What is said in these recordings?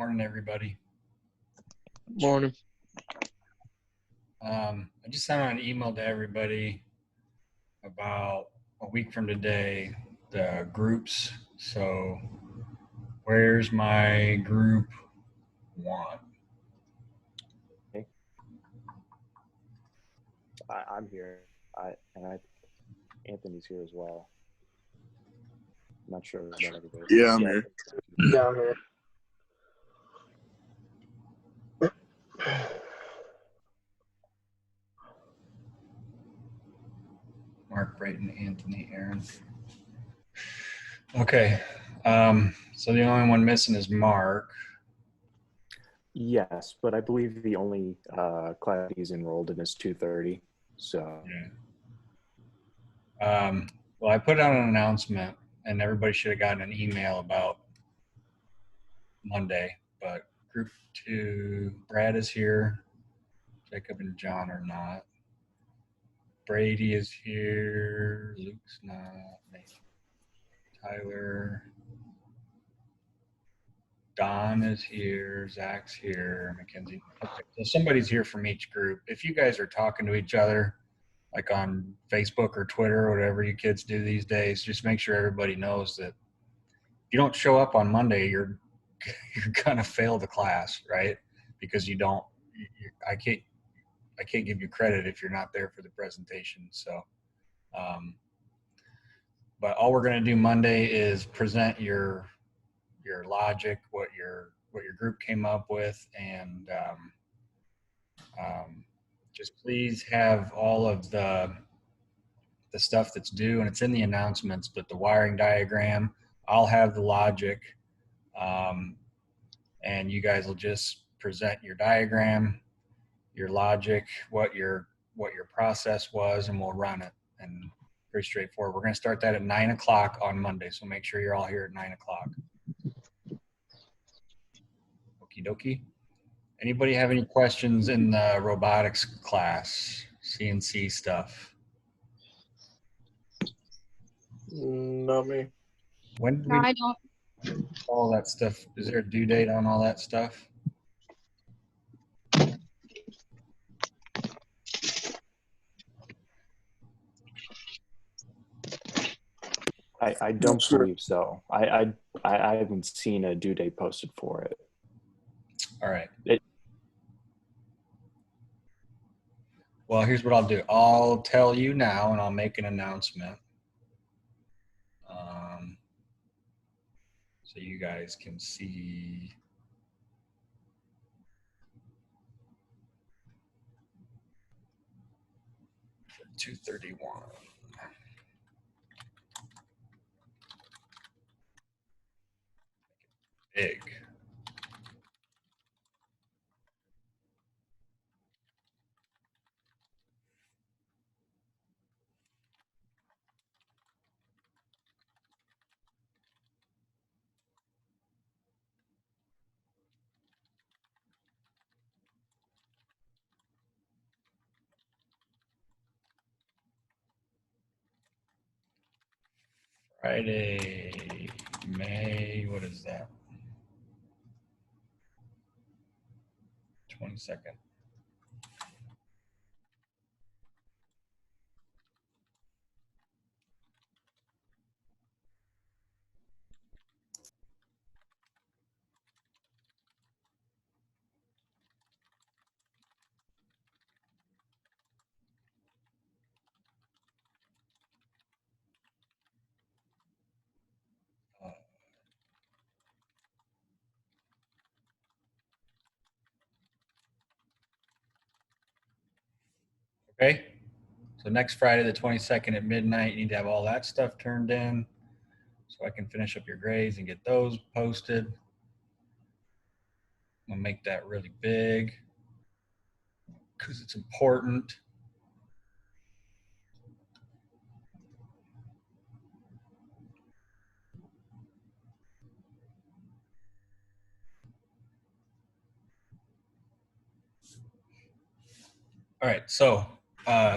Morning, everybody. Morning. I just sent out an email to everybody about a week from today, the groups. So where's my group one? I'm here. Anthony's here as well. I'm not sure about everybody. Yeah, I'm here. Yeah, I'm here. Mark, Brayton, Anthony, Aaron. Okay. So the only one missing is Mark. Yes, but I believe the only class he's enrolled in is 2:30. So Yeah. Well, I put out an announcement, and everybody should have gotten an email about Monday. But group 2, Brad is here. Jacob and John are not. Brady is here. Luke's not. Tyler. Don is here. Zach's here. Mackenzie. Okay, so somebody's here from each group. If you guys are talking to each other, like on Facebook or Twitter or whatever you kids do these days, just make sure everybody knows that if you don't show up on Monday, you're gonna fail the class, right? Because you don't. I can't give you credit if you're not there for the presentation. So, but all we're going to do Monday is present your logic, what your group came up with, and just please have all of the stuff that's due, and it's in the announcements. But the wiring diagram, I'll have the logic, and you guys will just present your diagram, your logic, what your process was, and we'll run it. And pretty straightforward. We're going to start that at 9 o'clock on Monday, so make sure you're all here at 9 o'clock. Okie dokie. Anybody have any questions in the robotics class, CNC stuff? Not me. When did No, we I don't. all that stuff? Is there a due date on all that stuff? I don't believe so. I haven't seen a due date posted for it. All right. Well, here's what I'll do. I'll tell you now, and I'll make an announcement. So you guys can see. For 231. Big. Friday, May, what is that? 22nd. Okay, so next Friday, the 22nd at midnight, you need to have all that stuff turned in so I can finish up your grades and get those posted. I'm gonna make that really big because it's important. All right, so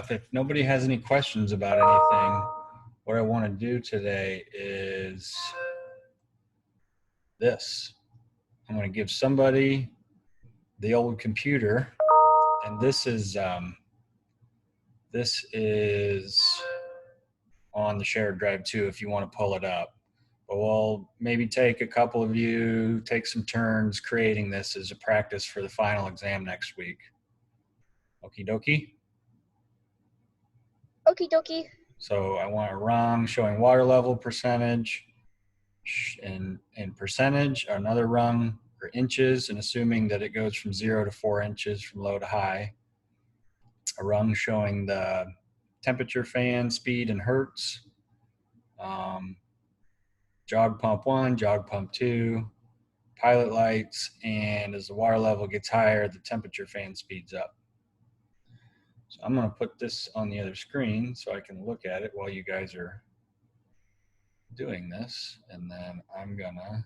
if nobody has any questions about anything, what I want to do today is this. I'm going to give somebody the old computer, and this is on the shared drive too if you want to pull it up. But we'll maybe take a couple of you, take some turns creating this as a practice for the final exam next week. Okie dokie. Okie dokie. So I want a rung showing water level percentage and percentage, another rung for inches, and assuming that it goes from 0 to 4 inches from low to high. A rung showing the temperature, fan speed, and hertz. Jog pump 1, jog pump 2, pilot lights, and as the water level gets higher, the temperature fan speeds up. So I'm going to put this on the other screen so I can look at it while you guys are doing this. And then I'm going to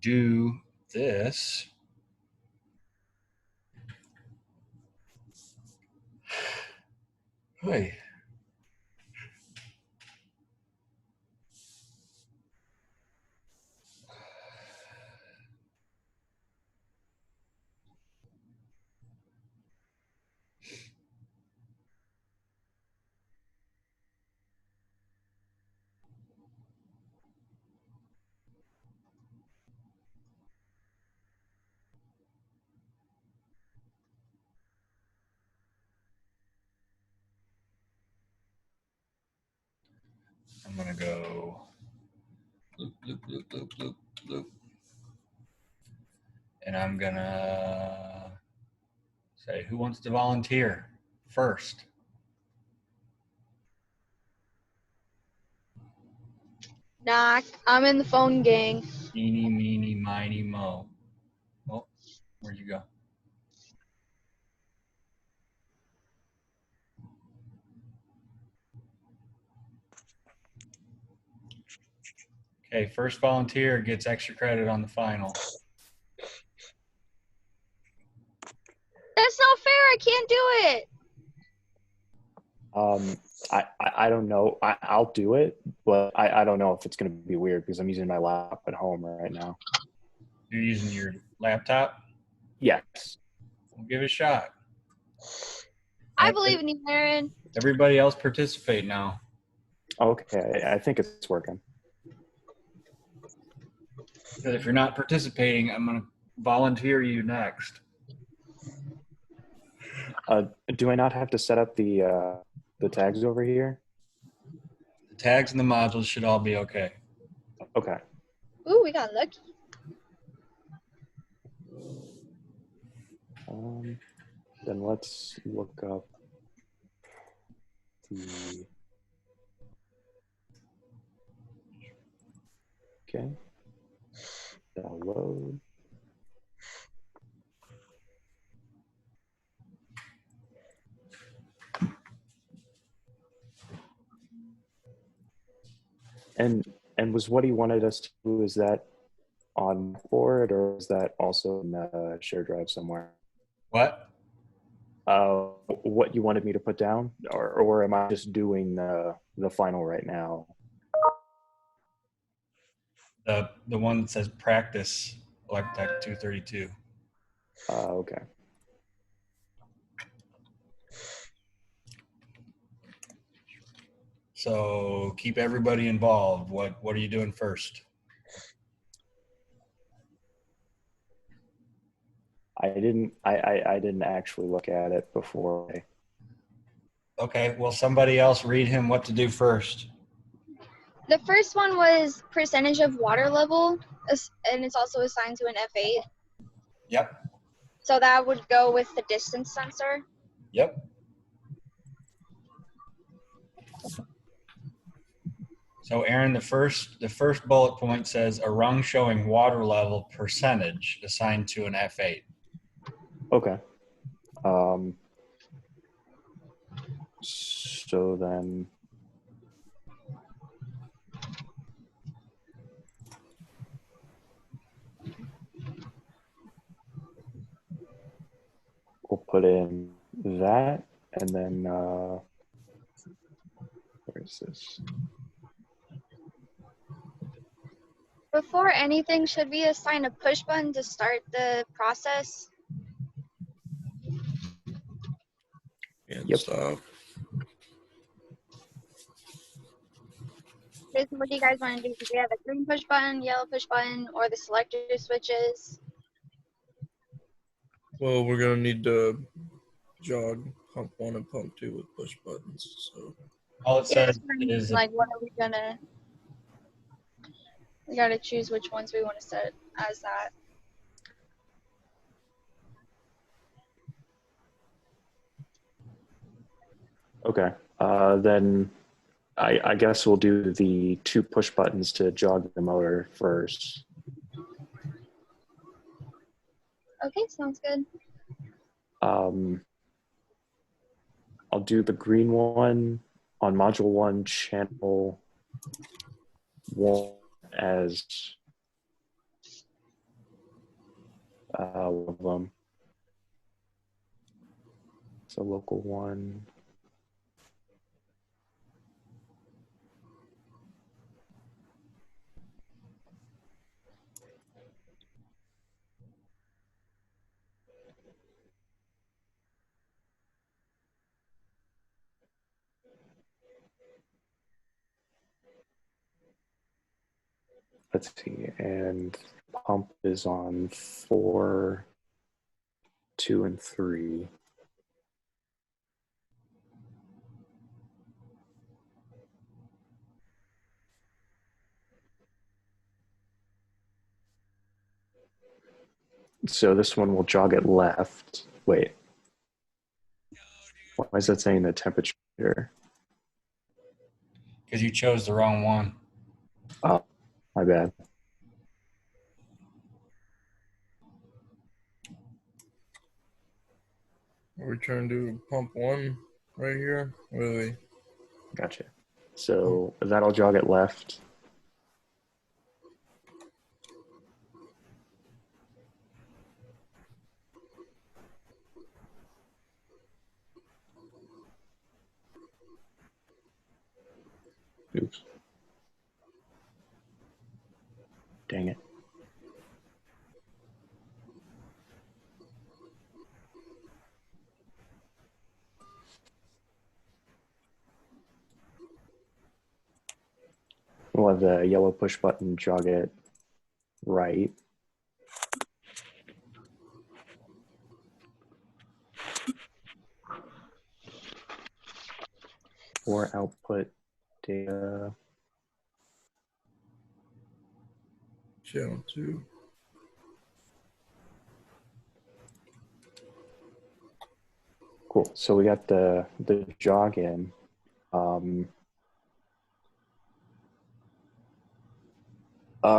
do this. Hey. I'm going to go loop, loop, loop, loop, loop, loop. And I'm going to say, who wants to volunteer first? Nah, I'm in the phone gang. Eeny, meeny, miny, mo. Oh, where'd you go? Okay, first volunteer gets extra credit on the final. That's not fair. I can't do it. I don't know. I'll do it, but I don't know if it's going to be weird because I'm using my laptop at home right now. You're using your laptop? Yes. We'll give it a shot. I believe in you, Aaron. Everybody else participate now. Okay, I think it's working. Because if you're not participating, I'm going to volunteer you next. Do I not have to set up the tags over here? The tags and the modules should all be okay. Okay. Ooh, we got lucky. Then let's look up the. Okay. Download. And was what he wanted us to do, is that on board or is that also in the share drive somewhere? What? What you wanted me to put down, or am I just doing the final right now? The one that says practice Electech 232. Okay. So keep everybody involved. What are you doing first? I didn't actually look at it before. Okay, well, somebody else read him what to do first. The first one was percentage of water level, and it's also assigned to an F8. Yep. So that would go with the distance sensor. Yep. So Aaron, the first bullet point says a rung showing water level percentage assigned to an F8. Okay. So then we'll put in that, and then where is this? Before anything, should we assign a push button to start the process? And Yep. stop. Jason, what do you guys want to do? Do we have a green push button, yellow push button, or the selector switches? Well, we're gonna need to jog pump 1 and pump 2 with push buttons. So All it Yeah, says that's what I mean. is Like, what are we gonna? We gotta choose which ones we want to set as that. Okay. Then I guess we'll do the 2 push buttons to jog the motor first. Okay, sounds good. I'll do the green one on module 1, channel 1 as one of them. So local 1. Let's see, and pump is on 4, 2, and 3. So this one will jog it left. Wait. Why is that saying the temperature? because you chose the wrong one. Oh, my bad. are we trying to do pump 1 right here? Really? Gotcha. So that'll jog it left. Oops. Dang it. We'll have the yellow push button jog it right. Or output data. Channel 2. Cool. So we got the jog in.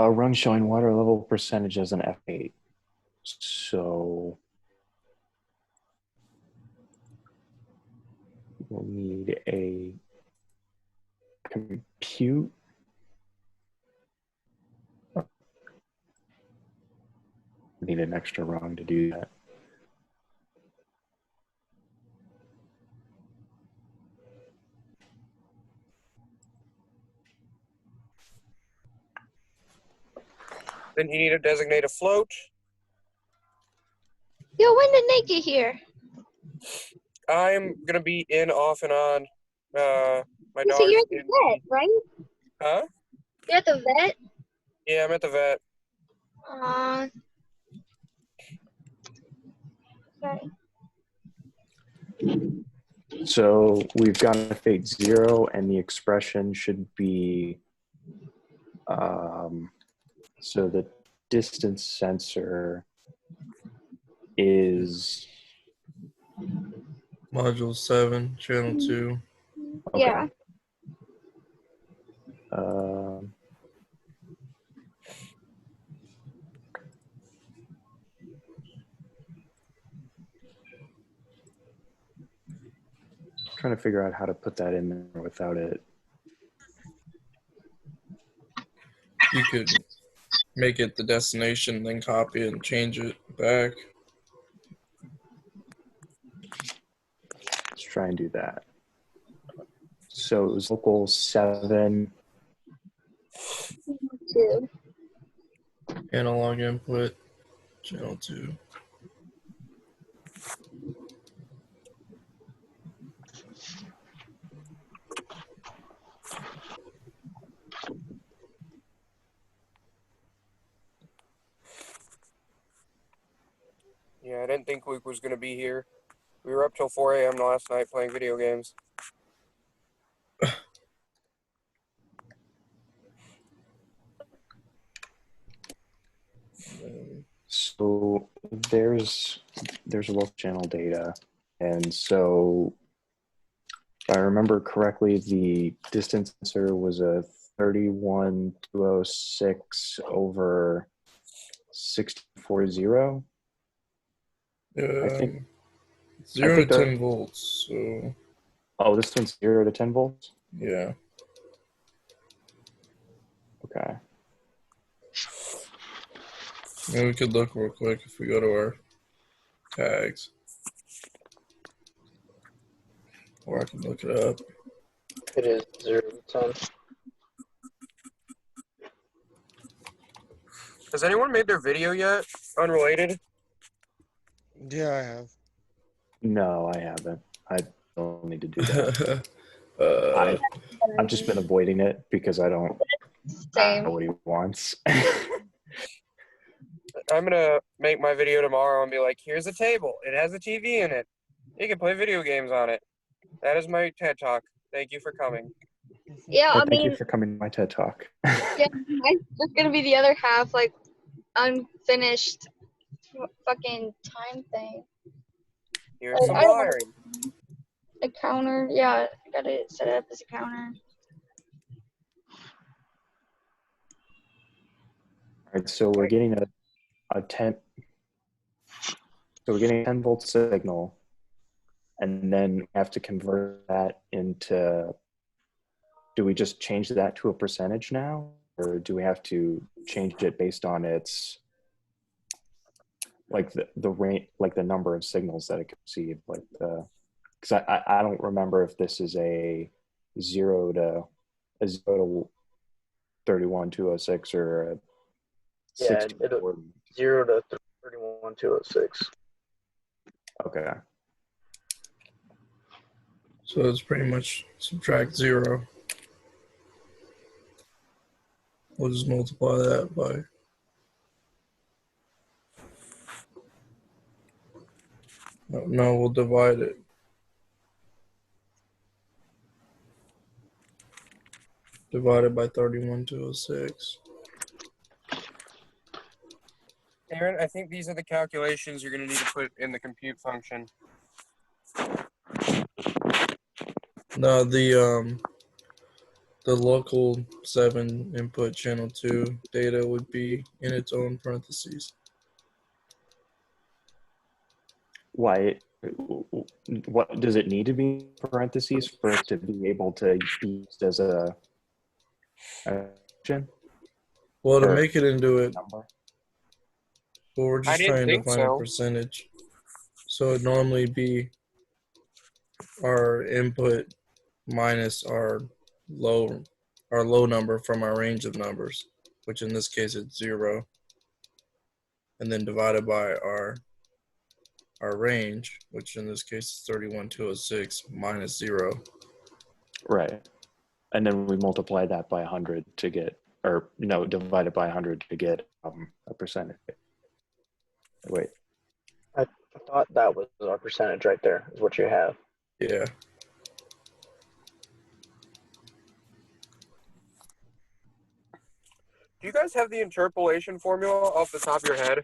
Run showing water level percentage as an F8. So we'll need a compute. Need an extra rung to do that. Then you need to designate a float. Yo, when did Nate get here? I'm gonna be in, off, and on. My So dog's you're at the in. vet, right? Huh? You're at the vet? Yeah, I'm at the vet. Okay. So we've got a fate 0, and the expression should be, so the distance sensor is, Module 7, channel 2. okay. Yeah. Trying to figure out how to put that in there without it. You could make it the destination, then copy it and change it back. Let's try and do that. So it was local 7. Two. Analog input, channel 2. Yeah, I didn't think Luke was gonna be here. We were up till 4 a.m. last night playing video games. So there's local channel data, and so if I remember correctly, the distance sensor was a 31206 over 640. I think 0 to they're- 10 volts. So Oh, this one's 0 to 10 volts. yeah. Okay. Maybe we could look real quick if we go to our tags. Or I can look it up. It is 0 to 10. Has anyone made their video yet? Unrelated? Yeah, I have. No, I haven't. I don't need to do that. uh, I've just been avoiding it because I don't know Same. what he wants. I'm gonna make my video tomorrow and be like, here's a table. It has a TV in it. You can play video games on it. That is my TED Talk. Thank you for coming. Yeah, I Thank mean, you for coming to my TED Talk. yeah, mine's just gonna be the other half, like unfinished fucking time thing. Here's Oh, some I don't know. wiring. A counter, yeah, I got it set up as a counter. All right, so we're getting a 10. So we're getting a 10 volt signal, and then we have to convert that into. Do we just change that to a percentage now, or do we have to change it based on its like the rate, like the number of signals that it can receive, like the? Because I don't remember if this is a 0 to 31206 or a Yeah, 64. 0 to 31206. Okay. so it's pretty much subtract 0. We'll just multiply that by. No, we'll divide it. Divided by 31206. Aaron, I think these are the calculations you're gonna need to put in the compute function. No, the local 7 input channel 2 data would be in its own parentheses. Why? What does it need to be parentheses for it to be able to be used as a function? Well, to Or make it into it, number? well, we're I just didn't trying to think find a so. percentage. So it'd normally be our input minus our low number from our range of numbers, which in this case it's 0, and then divided by our range, which in this case is 31206 minus 0. Right. And then we multiply that by 100 to get, or no, divide it by 100 to get a percentage. Wait. I thought that was our percentage right there, is what you have. Yeah. Do you guys have the interpolation formula off the top of your head?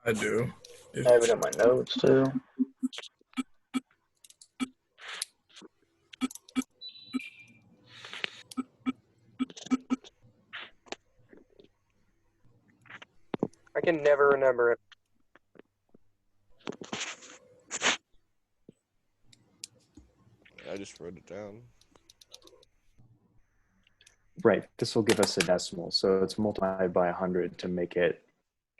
I do. I have it in my notes too. I can never remember it. I just wrote it down. Right. This will give us a decimal. So it's multiplied by 100 to make it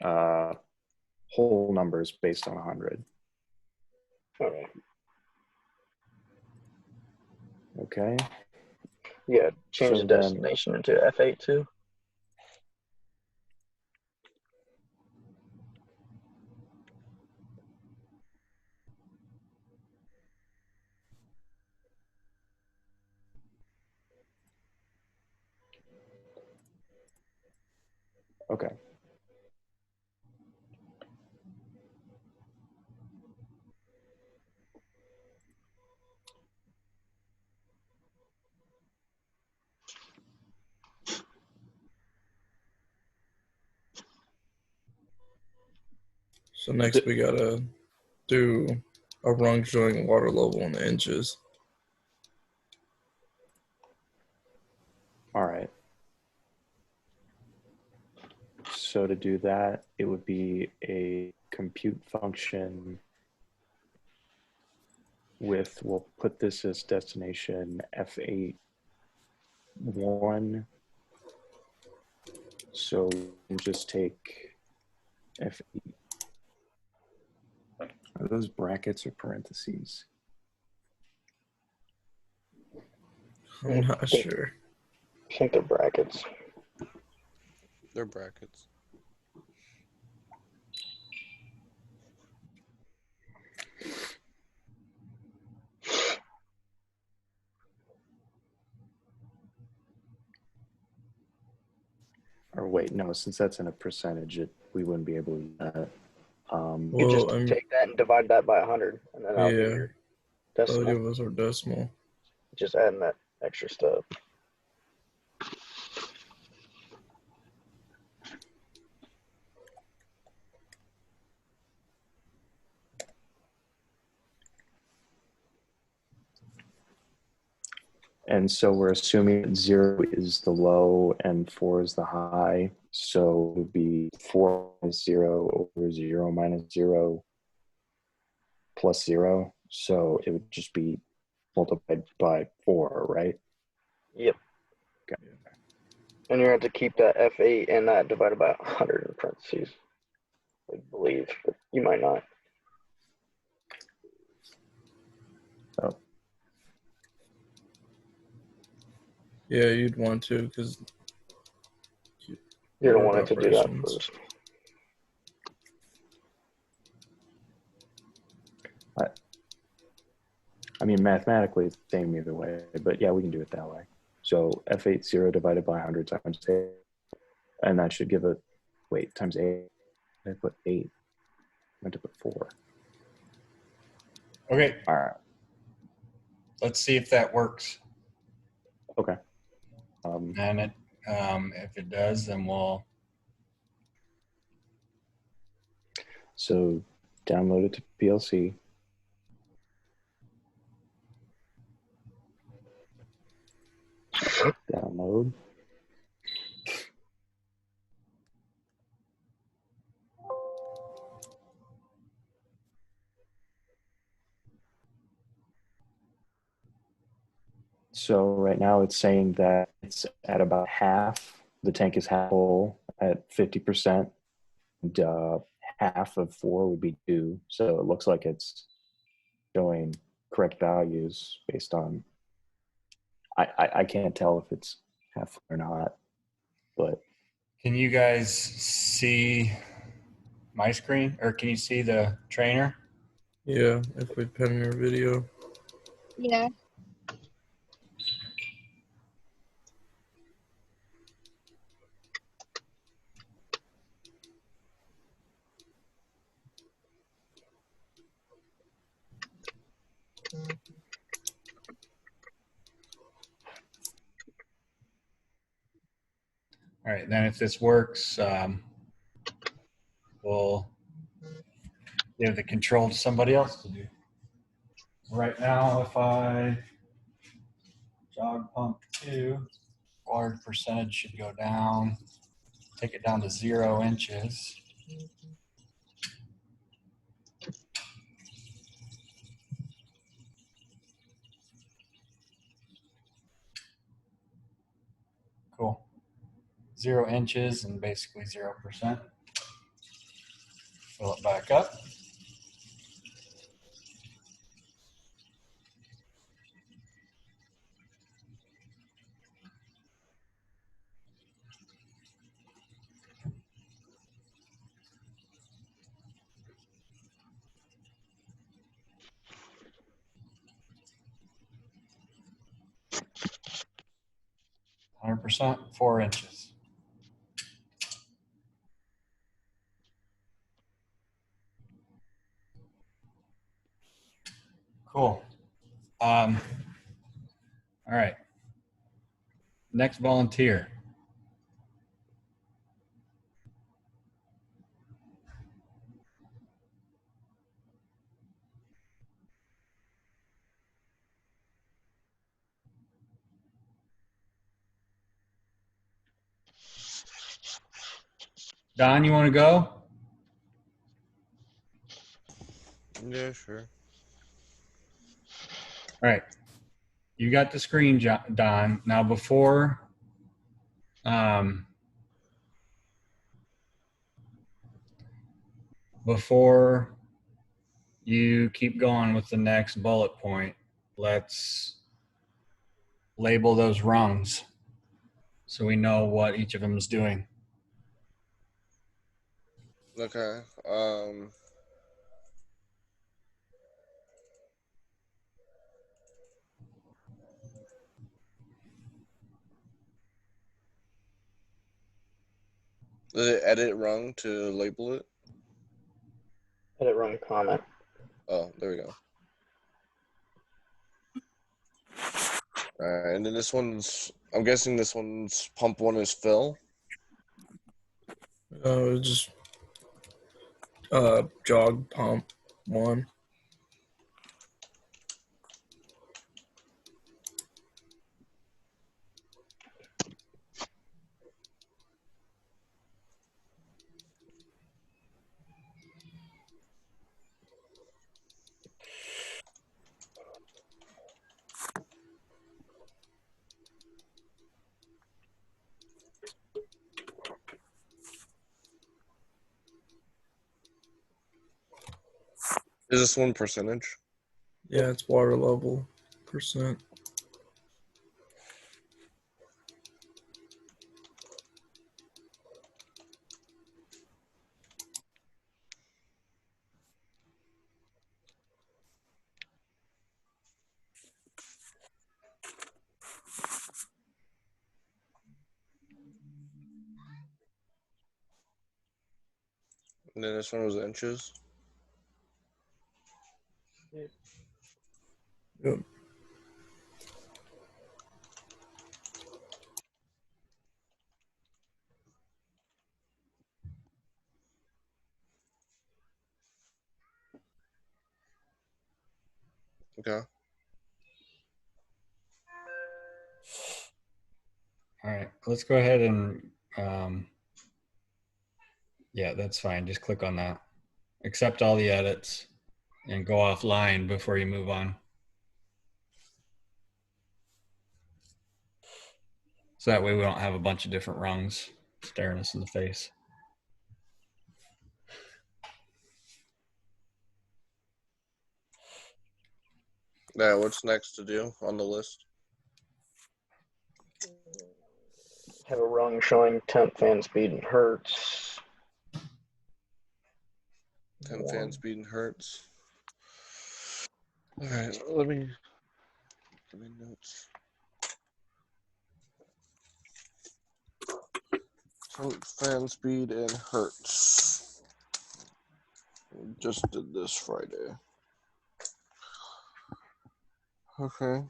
whole numbers based on 100. All right. Okay. Yeah, change So the then- destination into F8 too. Okay. So next we gotta do a rung showing water level in the inches. All right. So to do that, it would be a compute function with, we'll put this as destination F8 1. So we'll just take F8. Are those brackets or parentheses? I'm not sure. I think they're brackets. They're brackets. Or wait, no, since that's in a percentage, we wouldn't be able to do that. You just Well, take that and divide that by 100, and then that'll be yeah, your that'll decimal. give us our decimal. Just adding that extra stuff. And so we're assuming that 0 is the low and 4 is the high. So it would be 4 minus 0 over 0 minus 0 plus 0. So it would just be multiplied by 4, right? Yep. Okay. And you're going to have to keep that F8 and that divided by 100 in parentheses. I believe, but you might not. Oh, Yeah, you'd want to because You don't want it to do that operations. first. I mean, mathematically, it's the same either way, but yeah, we can do it that way. So F8 0 divided by 100 times 8, and that should give it, wait, times 8. I put 8. I meant to put 4. Okay, All right. let's see if that works. Okay. And if it does, then we'll. So download it to PLC. Download. So right now it's saying that it's at about half. The tank is half full at 50%. And, half of 4 would be 2. So it looks like it's showing correct values based on. I can't tell if it's half full or not, but Can you guys see my screen, or can you see the trainer? Yeah, if we pin in your video. Yeah. All right, then if this works, we'll give the control to somebody else to do. Right now, if I jog pump 2, water percentage should go down. Take it down to 0 inches. Cool. 0 inches and basically 0%. Fill it back up. %, 4 inches. Cool. All right. Next volunteer. Don, you want to go? All Yeah, sure. right. You got the screen, Don. Now, before you keep going with the next bullet point, let's label those rungs so we know what each of them is doing. Okay. The edit rung to label it. Edit run comment. Oh, there we go. Alright, and then this one's, I'm guessing this one's pump one is fill. Just jog pump 1. Is this one percentage? Yeah, it's water level percent. And then this one was inches. Yep. Okay. All right, let's go ahead and, yeah, that's fine. Just click on that. Accept all the edits and go offline before you move on. So that way we don't have a bunch of different rungs staring us in the face. Yeah, what's next to do on the list? Have a rung showing temp, fan speed, and hertz. 10 fan speed and hertz. Alright, let me give me notes. Fan speed and hertz. Just did this Friday. Okay.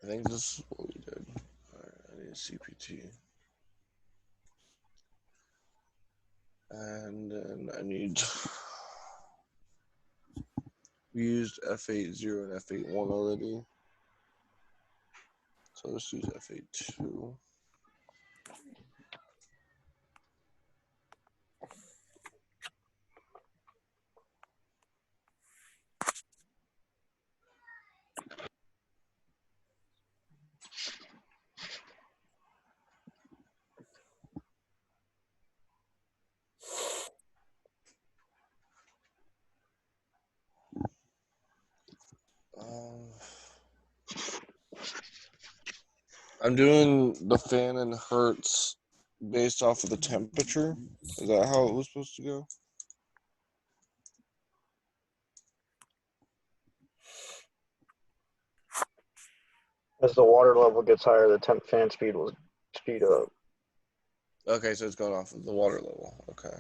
I think this is what we did. Alright, I need a CPT. And then I need. We used F80 and F81 already. So let's use F82. I'm doing the fan and hertz based off of the temperature. Is that how it was supposed to go? As the water level gets higher, the temp fan speed will speed up. Okay, so it's going off of the water level. Okay.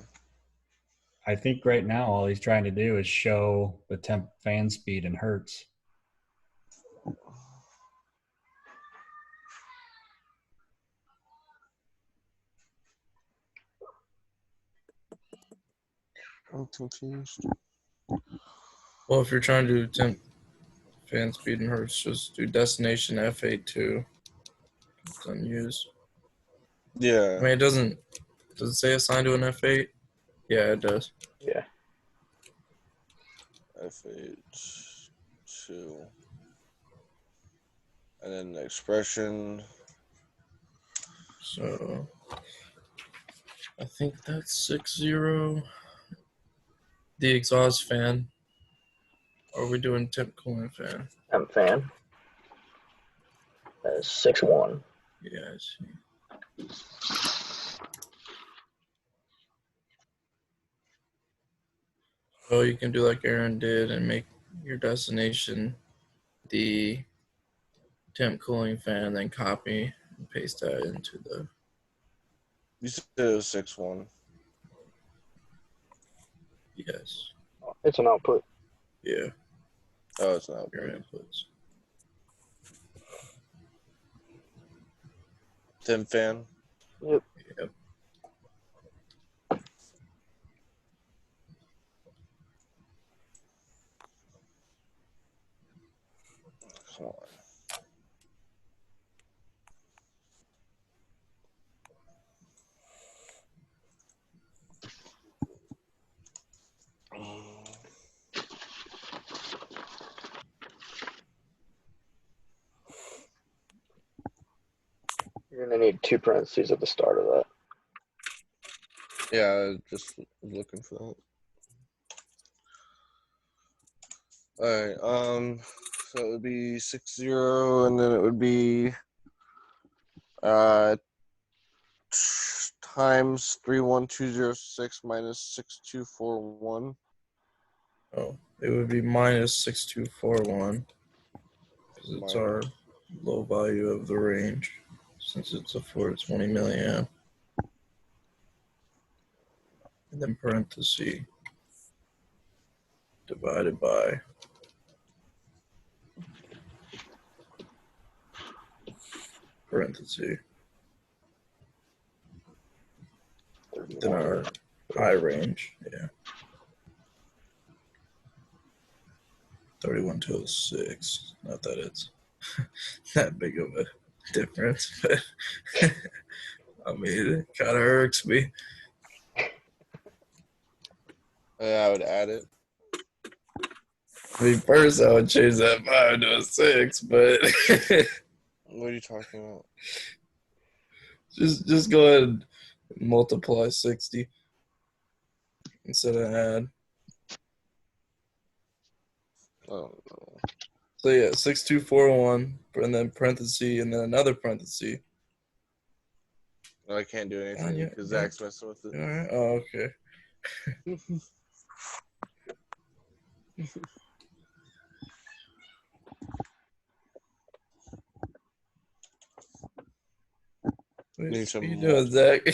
I think right now all he's trying to do is show the temp fan speed in hertz. I'm confused. Well, if you're trying to do temp fan speed in hertz, just do destination F82. It's unused. I Yeah. mean, it doesn't. Does it say assigned to an F8? Yeah, it does. Yeah. F82. And then the expression. So I think that's 6-0. The exhaust fan. Or are we doing temp cooling fan? I'm a fan. That is 6-1. Yeah, I see. So you can do like Aaron did and make your destination the temp cooling fan, and then copy and paste that into the. You said it was 6-1. Yes. It's an output. Yeah. Oh, it's not. Your inputs. Temp fan. Yep. Yep. Come on. You're going to need 2 parentheses at the start of that. Yeah, just looking for that. All right. So it would be 6-0, and then it would be times 31206 minus 6241. Oh, it would be minus 6241 because it's our low value of the range since it's a 420 milliamp. And then parenthesis divided by parenthesis. Then our high range, yeah. 31206. Not that it's that big of a difference, but I mean, it kind of irks me. I would add it. I mean, first I would change that 5 to a 6, but What are you talking about? just go ahead and multiply 60 instead of add. Oh, no. So yeah, 6241, and then parenthesis, and then another parenthesis. No, I can't do anything yeah, because yeah. Zach's messing with it. All right. Oh, okay. Need What some are you doing, Zach?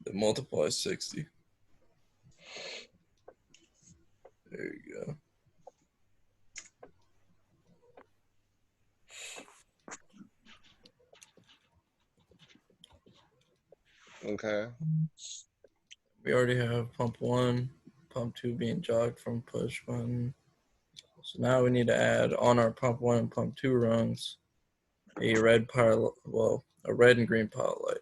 Then multiply 60. There you go. Okay. We already have pump 1, pump 2 being jogged from push button. So now we need to add on our pump 1 and pump 2 rungs a red power, a red and green pilot light.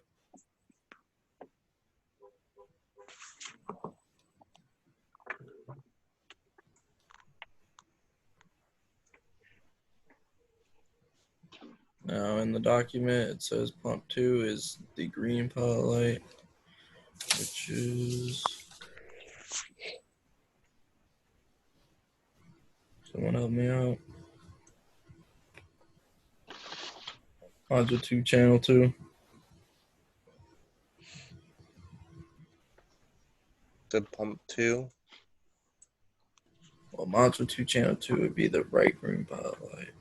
Now in the document it says pump 2 is the green pilot light, which is, someone help me out. Module 2 channel 2. The pump 2. Well, module 2 channel 2 would be the right green pilot light.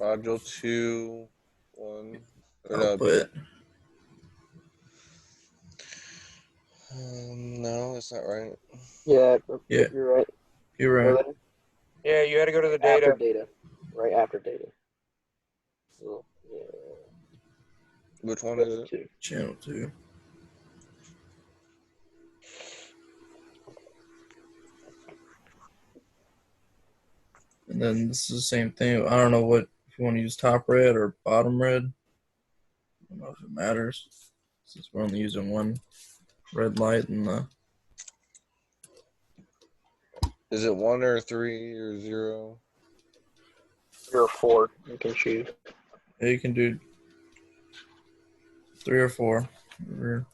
Module 2, 1. Or no, Output. no, that's not right. Yeah, Yeah. you're right. You're right. Really? Yeah, you had to go to the After data. data. Right after data. So, yeah. Which one is Level it? 2. Channel 2. And then this is the same thing. I don't know what if you want to use top red or bottom red. I don't know if it matters since we're only using one red light in the. Is it 1 or 3 or 0? 3 or 4, you can choose. Yeah, you can do 3 or 4. Or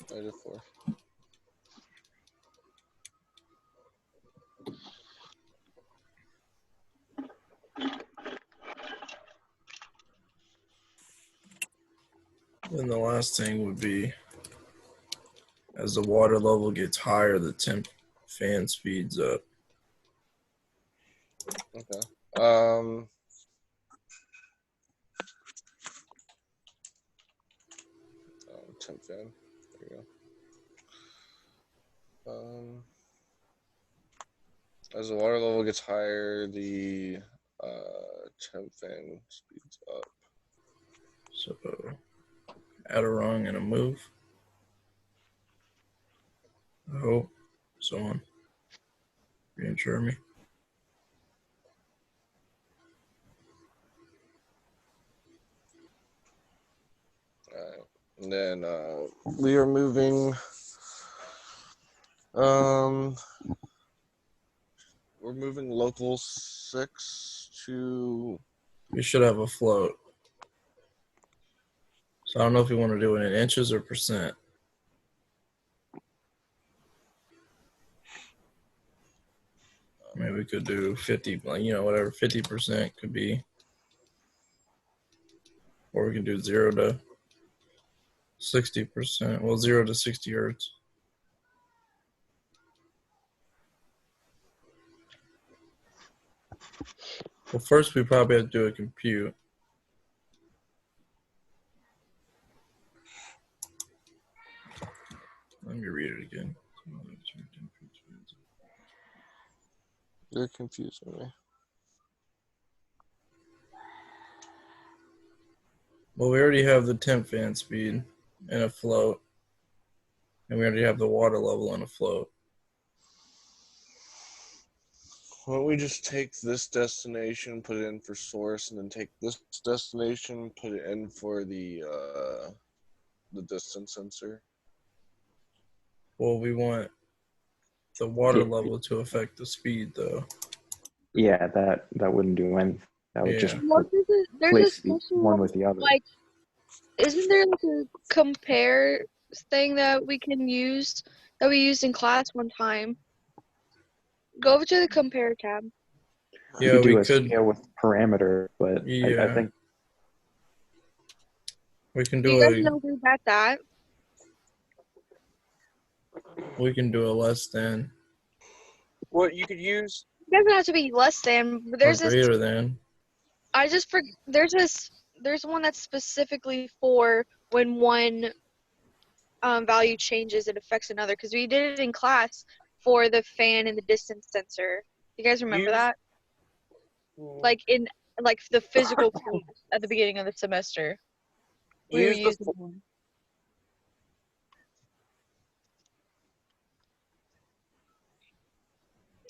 -4. then the last thing would be as the water level gets higher, the temp fan speeds up. Okay. Temp fan. There you go. As the water level gets higher, the temp fan speeds up. So add a rung and a move. I hope. Someone reassure me. Alright. And then we are moving. We're moving local 6 to. We should have a float. So I don't know if you want to do it in inches or percent. Maybe we could do 50, whatever 50% could be. Or we can do 0 to 60%. Well, 0 to 60 hertz. Well, first we probably have to do a compute. Let me read it again. You're confusing me. Well, we already have the temp fan speed and a float. And we already have the water level and a float. Why don't we just take this destination, put it in for source, and then take this destination, put it in for the distance sensor? Well, we want the water level to affect the speed, though. Yeah, that wouldn't do anything. That would just Yeah. Well, there's a place the special, one with the other. like, isn't there like a compare thing that we can use that we used in class one time? Go over to the compare tab. You Yeah, could do we a could. scale with parameter, but I Yeah. think We can Do do you guys a know who got that? less than Well, you could use. It doesn't have to be less than. But or there's this. greater than. There's one that's specifically for when one value changes, it affects another. Because we did it in class for the fan and the distance sensor. You guys remember Use- that? Like in the physical class at the beginning of the semester. We were Use the using one.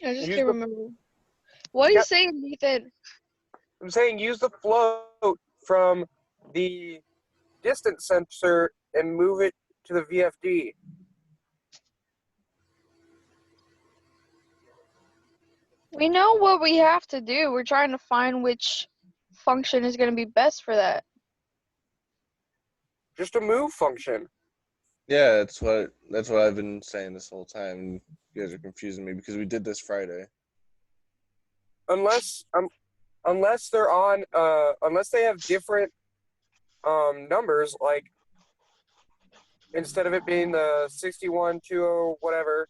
I just Use can't the- remember. What are you saying, Ethan? I'm saying use the float from the distance sensor and move it to the VFD. We know what we have to do. We're trying to find which function is going to be best for that. Just a move function. Yeah, that's what I've been saying this whole time. You guys are confusing me because we did this Friday. Unless they're on unless they have different numbers, like instead of it being the 61, 20, whatever,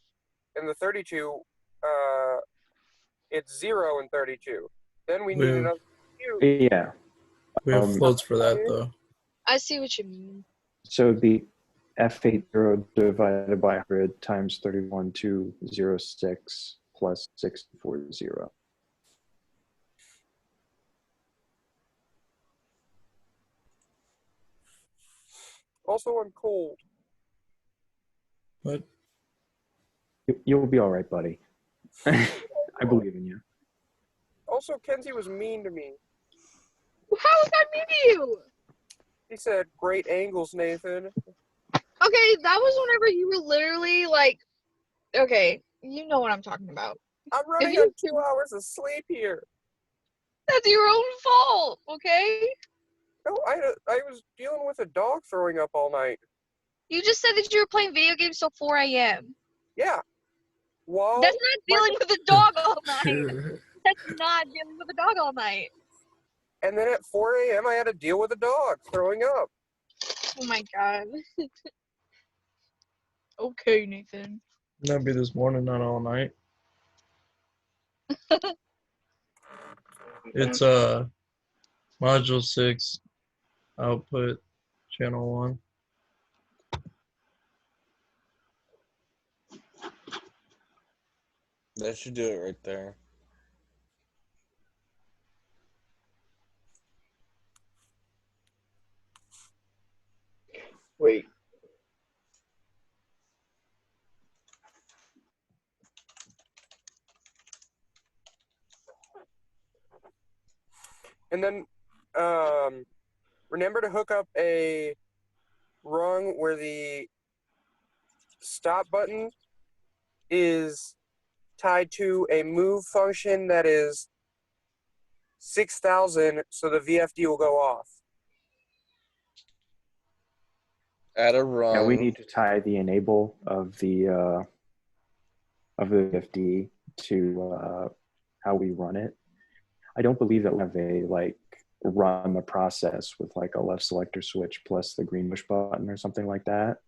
and the 32, it's 0 and 32. Then we need Yeah. another compute. yeah, We have Um, floats for that though. I see what you mean. So the F80 divided by 100 times 31206 plus 640. Also, I'm cold. But You'll be all right, buddy. I believe in you. Also, Kenzie was mean to me. How is that mean to you? He said, "Great angles, Nathan." Okay, that was whenever you were literally like, okay, you know what I'm talking about. I'm running you- on 2 hours of sleep here. That's your own fault, okay? No, I was dealing with a dog throwing up all night. You just said that you were playing video games till 4 a.m. Yeah. While That's not dealing with a dog all night. That's not dealing with a dog all night. and then at 4 a.m. I had to deal with a dog throwing up. Oh my god. Okay, Nathan. that'd be this morning, not all night. It's module 6 output channel 1. That should do it right there. Wait, And then remember to hook up a rung where the stop button is tied to a move function that is 6,000, so the VFD will go off. Add a rung. Yeah, we need to tie the enable of the FD to how we run it. I don't believe that we have a like run the process with like a left selector switch plus the green push button or something like that.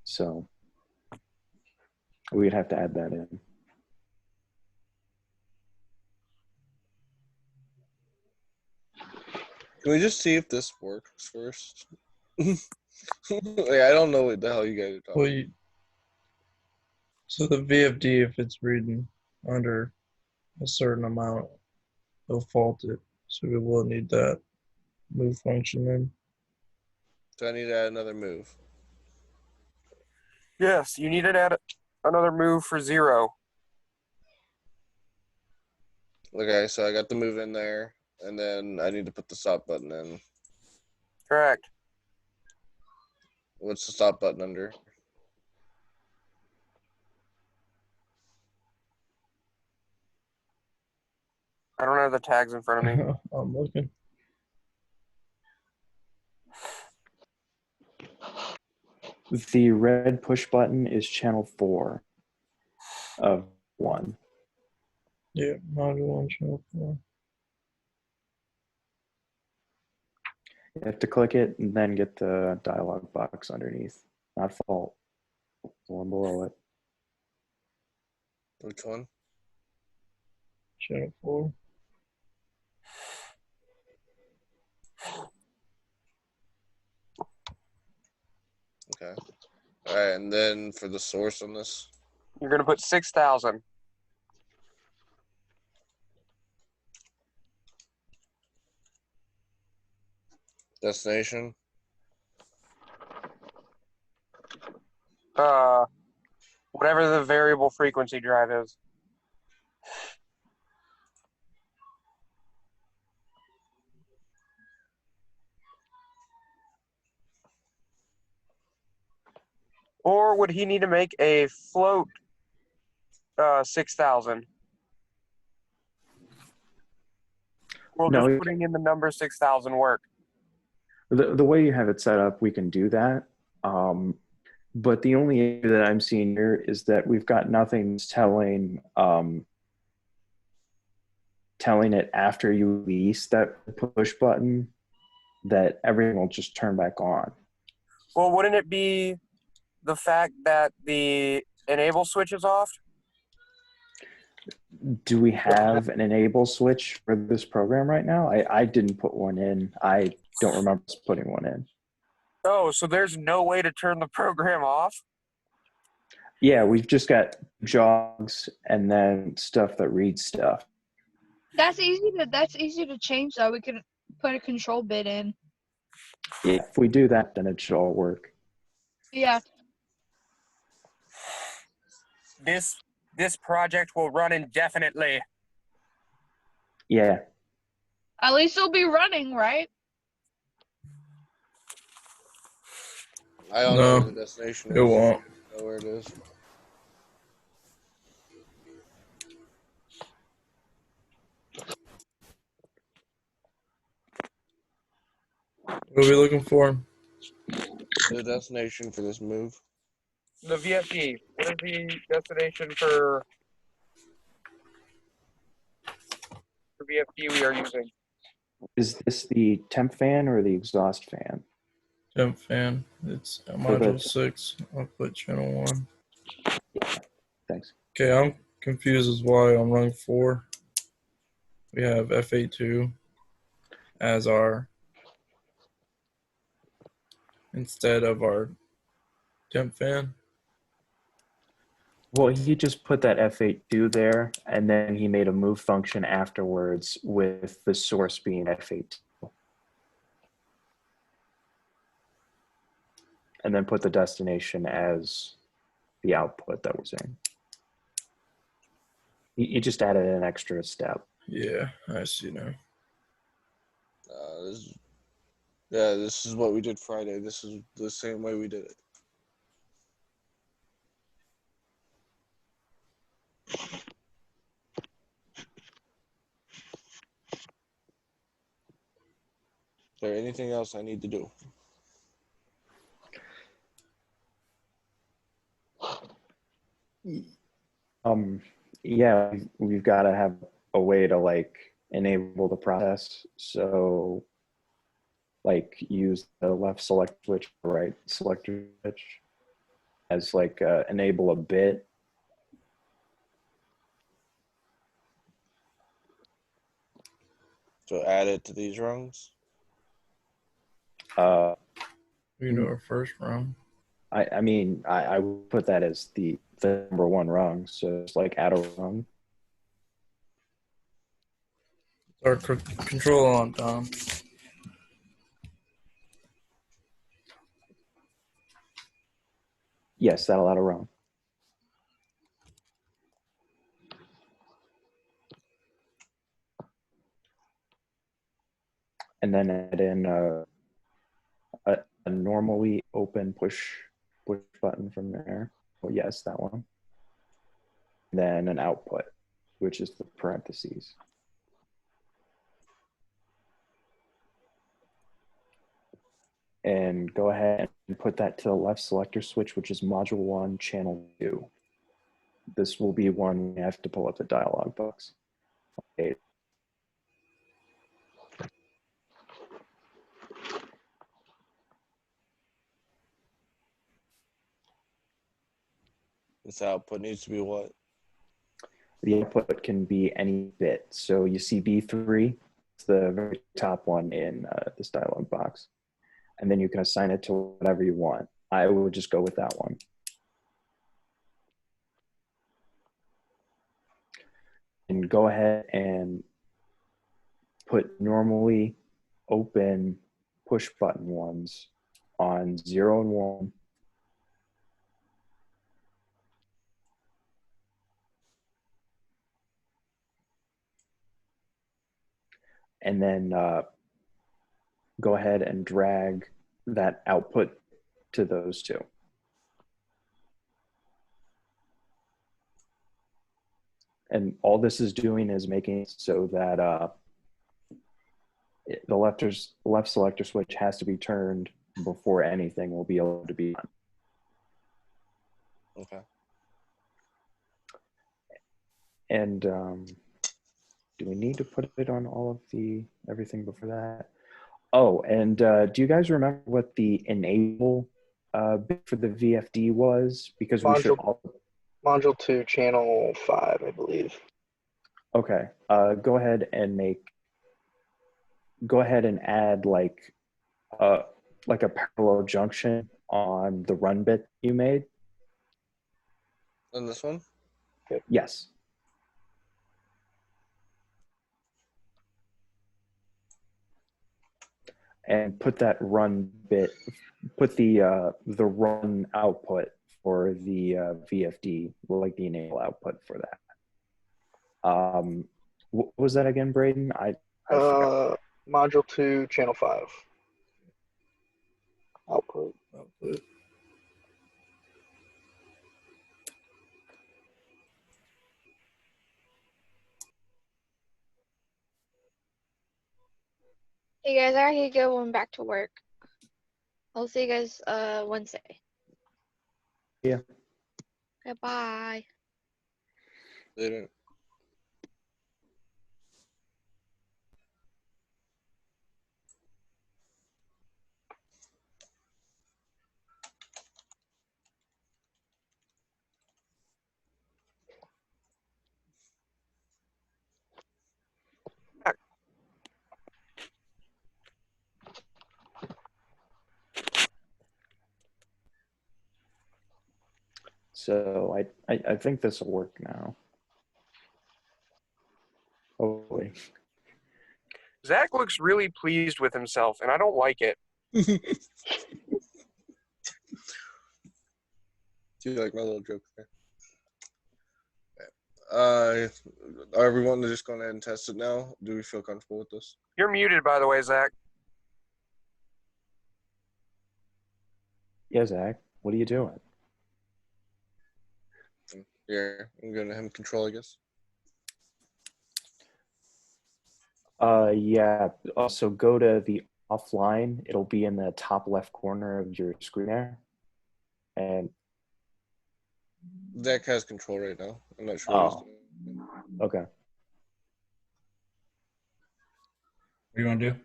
So we'd have to add that in. Can we just see if this works first? Like, I don't know what the hell you guys are talking Well, so the VFD, if it's reading under a certain amount, it'll fault it. So we will need that move function in. Do I need to add another move? Yes, you need to add another move for 0. Okay, so I got the move in there, and then I need to put the stop button in. Correct. What's the stop button under? I don't have the tags in front of me. I'm looking. The red push button is channel 4 of 1. Yeah, module 1 channel 4. You have to click it and then get the dialog box underneath. Not fault. The one below it. Which one? Channel 4. Okay. All right, and then for the source on this, You're going to put 6,000. destination. Whatever the variable frequency drive is. Or would he need to make a float 6,000? Well, No, just putting in the number 6,000 work. The way you have it set up, we can do that. But the only issue that I'm seeing here is that we've got nothing telling it after you release that push button that everything will just turn back on. Well, wouldn't it be the fact that the enable switch is off? Do we have an enable switch for this program right now? I didn't put one in. I don't remember us putting one in. Oh, so there's no way to turn the program off? Yeah, we've just got jogs and then stuff that reads stuff. That's easy to change though. We can put a control bit in. Yeah, if we do that, then it should all work. Yeah. This project will run indefinitely. Yeah. At least it'll be running, right? I don't No, know where the destination is. It won't. I don't know where it is. What are we looking for? The destination for this move. The VFD. What is the destination for VFD we are using? Is this the temp fan or the exhaust fan? Temp fan. It's module 6. I'll put channel 1. Thanks. Okay, I'm confused as why on rung 4 we have FA2 as our instead of our temp fan. Well, he just put that F82 there, and then he made a move function afterwards with the source being F82. And then put the destination as the output that we're saying. He just added an extra step. Yeah, I see now. This is what we did Friday. This is the same way we did it. Is there anything else I need to do? Yeah, we've got to have a way to like enable the process. So like use the left select switch, right selector switch as like enable a bit. So add it to these rungs. We can do our first rung. I mean, I would put that as the number one rung. So it's like add a rung. Our control on, Tom. Yes, that'll add a rung. And then add in a normally open push button from there. Oh, yes, that one. Then an output, which is the parentheses. And go ahead and put that to the left selector switch, which is module 1, channel 2. This will be one we have to pull up the dialog box. Okay. This output needs to be what? The input can be any bit. So you see B3, it's the very top one in this dialog box. And then you can assign it to whatever you want. I would just go with that one. And go ahead and put normally open push button ones on 0 and 1. And then go ahead and drag that output to those two. And all this is doing is making it so that the left selector switch has to be turned before anything will be able to be on. Okay. And do we need to put it on all of everything before that? Oh, and do you guys remember what the enable bit for the VFD was? Because we should all. Module 2, channel 5, I believe. Okay. Go ahead and add like a parallel junction on the run bit you made. And this one? Yes. And put that run bit, put the run output for the VFD, like the enable output for that. What was that again, Braden? I forgot. Module 2, channel 5. Output. Hey guys, I gotta go. I'm back to work. I'll see you guys Wednesday. Yeah. Goodbye. They didn't. So I think this will work now. Hopefully. Zach looks really pleased with himself, and I don't like it. Do you like my little joke there? Are everyone just going ahead and test it now? Do we feel comfortable with this? You're muted, by the way, Zach. Yeah, Zach, what are you doing? Here, I'm giving him control, I guess. Yeah. Also, go to the offline. It'll be in the top left corner of your screen there. And Zach has control right now. I'm not sure what he's doing. okay. What do you want to do?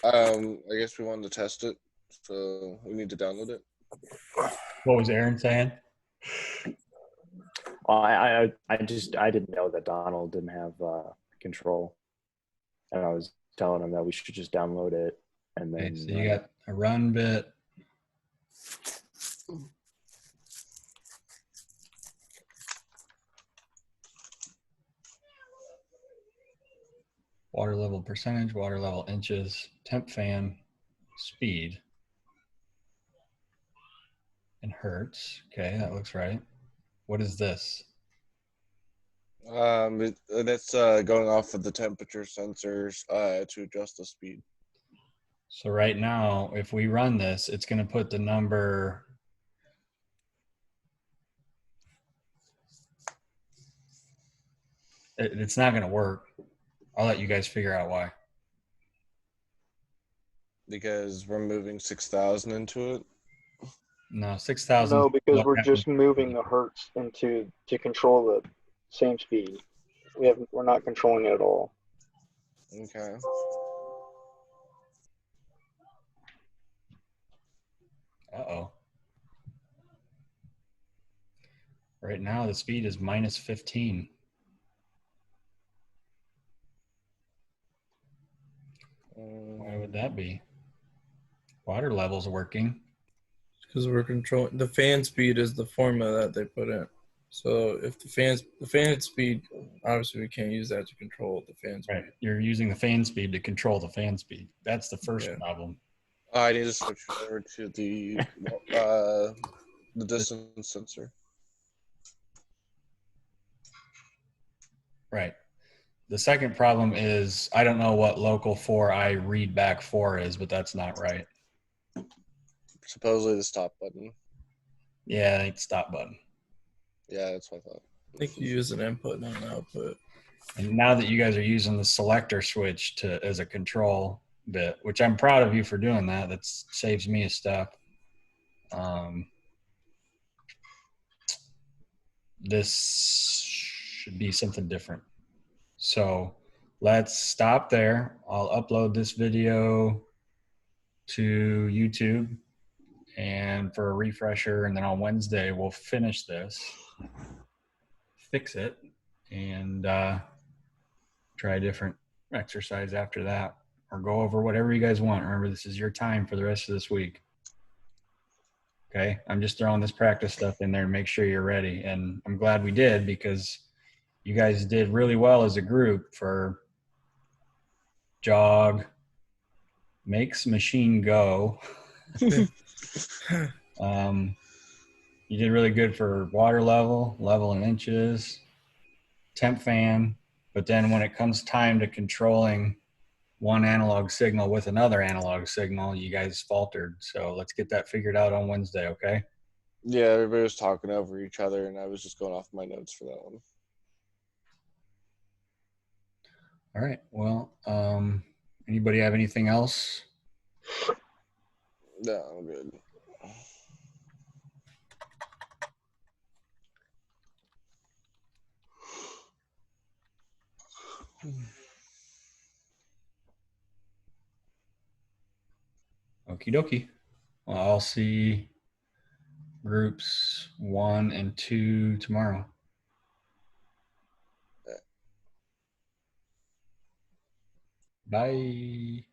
I guess we wanted to test it, so we need to download it. What was Aaron saying? I didn't know that Donald didn't have control, and I was telling him that we should just download it and Okay, then. so you got a run bit. Water level percentage, water level inches, temp fan, speed, and hertz. Okay, that looks right. What is this? That's going off of the temperature sensors to adjust the speed. So right now, if we run this, it's going to put the number. It's not going to work. I'll let you guys figure out why. Because we're moving 6,000 into it. No, 6,000. No, because we're just moving the hertz to control the same speed. We're not controlling it at all. Okay. Uh-oh. Right now, the speed is minus 15. Why would that be? Water level's working. Because we're controlling the fan speed is the formula that they put in. So if the fan speed, obviously we can't use that to control the fan speed. Right. You're using the fan speed to control the fan speed. That's the first problem. I need to switch over to the distance sensor. Right. The second problem is I don't know what local 4i read back 4 is, but that's not right. Supposedly the stop button. Yeah, I think stop button. Yeah, that's what I thought. I think you use an input, not an output. And now that you guys are using the selector switch as a control bit, which I'm proud of you for doing that. That saves me a step. This should be something different. So let's stop there. I'll upload this video to YouTube and for a refresher, and then on Wednesday we'll finish this, fix it, and try a different exercise after that, or go over whatever you guys want. Remember, this is your time for the rest of this week. Okay, I'm just throwing this practice stuff in there to make sure you're ready, and I'm glad we did, because you guys did really well as a group for jog, makes machine go. You did really good for water level in inches, temp fan, but then when it comes time to controlling one analog signal with another analog signal, you guys faltered. So let's get that figured out on Wednesday, okay? Yeah, everybody was talking over each other, and I was just going off my notes for that one. All right. Well, anybody have anything else? Yeah, I'm good. Okie dokie. Well, I'll see groups 1 and 2 tomorrow. Bye.